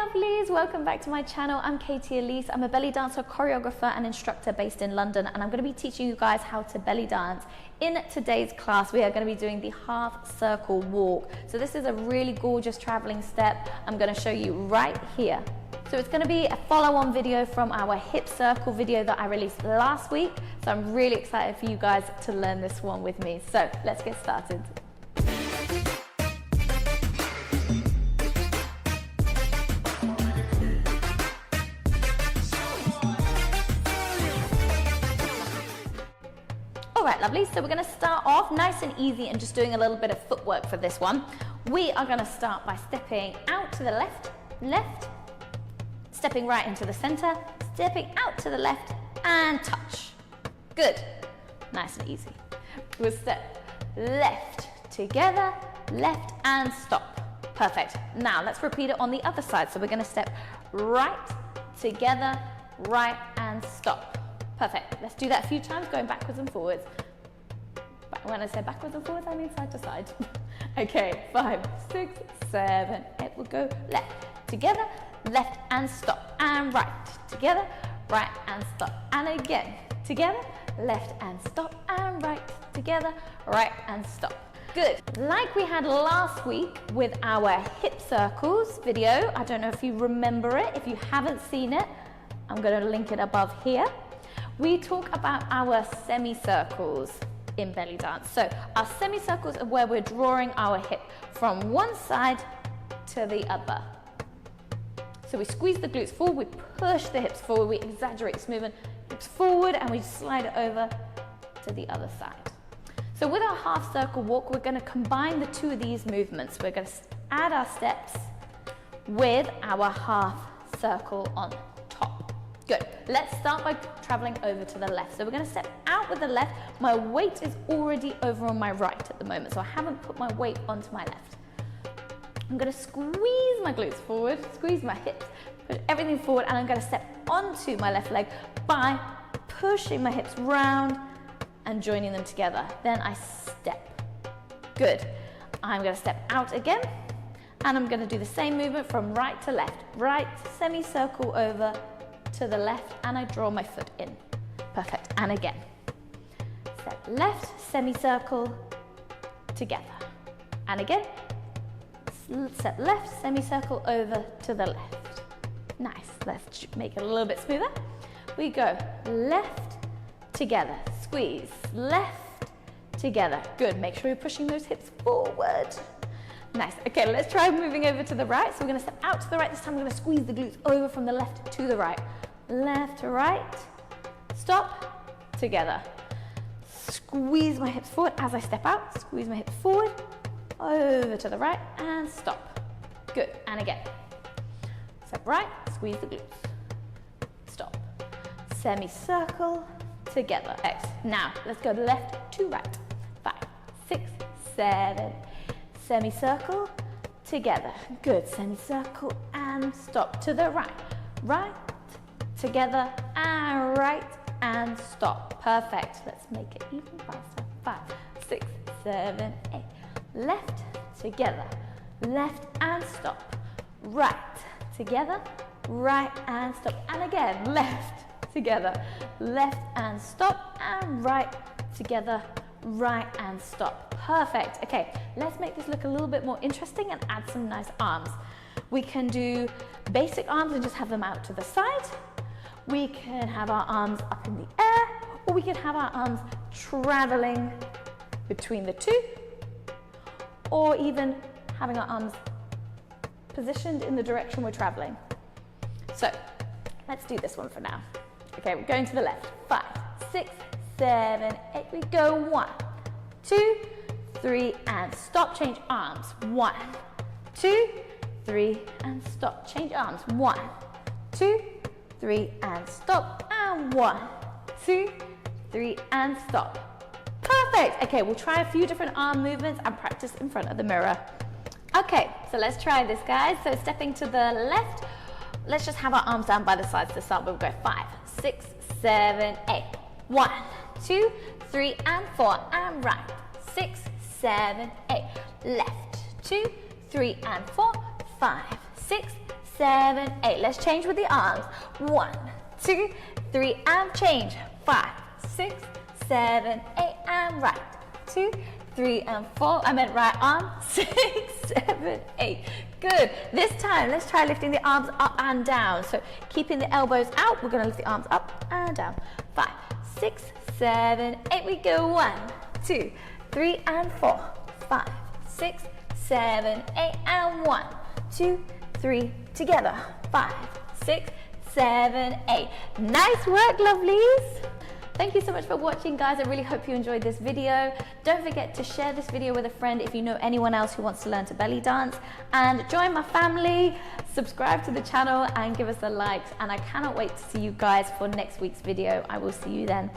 lovelies, welcome back to my channel. I'm Alyce. I'm a belly dancer, choreographer and instructor based in London, and I'm going to be teaching you guys how to belly dance. In today's class we are going to be doing the half circle walk. So this is a really gorgeous traveling step I'm going to show you right here. So it's going to be a follow-on video from our hip circle video that I released last week, so I'm really excited for you guys to learn this one with me. So let's get started. Alright lovely, so we're going to start off nice and easy and just doing a little bit of footwork for this one. We are going to start by stepping out to the left, stepping right into the center, stepping out to the left and touch. Good, nice and easy. We'll step left together, left and stop. Perfect. Now let's repeat it on the other side. So we're going to step right together, right and stop. Perfect. Let's do that a few times, going backwards and forwards. When I say backwards and forwards, I mean side to side. Okay, 5, 6, 7, 8. We'll go left, together, left and stop. And right, together, right and stop. And again, together, left and stop. And right, together, right and stop. Good. Like we had last week with our hip circles video. I don't know if you remember it. If you haven't seen it, I'm going to link it above here. We talk about our semicircles in belly dance. So our semicircles are where we're drawing our hip from one side to the other. So we squeeze the glutes forward, we push the hips forward, we exaggerate this movement, hips forward, and we slide it over to the other side. So with our half circle walk, we're going to combine the two of these movements. We're going to add our steps with our half circle on top. Good. Let's start by traveling over to the left. So we're going to step out with the left. My weight is already over on my right at the moment, so I haven't put my weight onto my left. I'm going to squeeze my glutes forward, squeeze my hips, put everything forward, and I'm going to step onto my left leg by pushing my hips round and joining them together. Then I step. Good. I'm going to step out again, and I'm going to do the same movement from right to left. Right semicircle over to the left, and I draw my foot in. Perfect. And again. Step left, semicircle, together. And again. Step left, semicircle over to the left. Nice. Let's make it a little bit smoother. We go left, together. Squeeze. Left, together. Good. Make sure you're pushing those hips forward. Nice. Okay, let's try moving over to the right. So we're going to step out to the right. This time we're going to squeeze the glutes over from the left to the right. Left to right. Stop. Together. Squeeze my hips forward as I step out. Squeeze my hips forward. Over to the right and stop. Good. And again. Step right. Squeeze the glutes. Stop. Semicircle. Together. X. Now let's go left to right. 5, 6, 7. Semicircle, together. Good. Semicircle and stop. To the right. Right, together, and right, and stop. Perfect. Let's make it even faster. 5, 6, 7, 8. Left, together. Left and stop. Right, together. Right and stop. And again, left, together. Left and stop. And right, together. Right and stop. Perfect. Okay, let's make this look a little bit more interesting and add some nice arms. We can do basic arms and just have them out to the side. We can have our arms up in the air, or we can have our arms traveling between the two, or even having our arms positioned in the direction we're traveling. So let's do this one for now. Okay, we're going to the left. 5, 6, 7, 8. We go 1, 2, 3, and stop. Change arms. 1, 2, 3, and stop. Change arms. 1, 2, 3, and stop. And 1, 2, 3, and stop. Perfect. Okay, we'll try a few different arm movements and practice in front of the mirror. Okay, so let's try this, guys. So stepping to the left, let's just have our arms down by the sides to start. We'll go 5, 6, 7, 8. 1, 2, 3, and 4, and right. 6, 7, 8. Left. 2, 3, and 4. 5, 6, 7, 8. Let's change with the arms. 1, 2, 3, and change. 5, 6, 7, 8, and right. 2, 3, and 4. I meant right arm. 6, 7, 8. Good. This time, let's try lifting the arms up and down. So keeping the elbows out, we're going to lift the arms up and down. 5, 6, 7, 8. We go. 1, 2, 3, and 4. 5, 6, 7, 8, and 1, 2, 3. Together. 5, 6, 7, 8. Nice work, lovelies. Thank you so much for watching, guys. I really hope you enjoyed this video. Don't forget to share this video with a friend if you know anyone else who wants to learn to belly dance. And join my family, subscribe to the channel, and give us a like. And I cannot wait to see you guys for next week's video. I will see you then.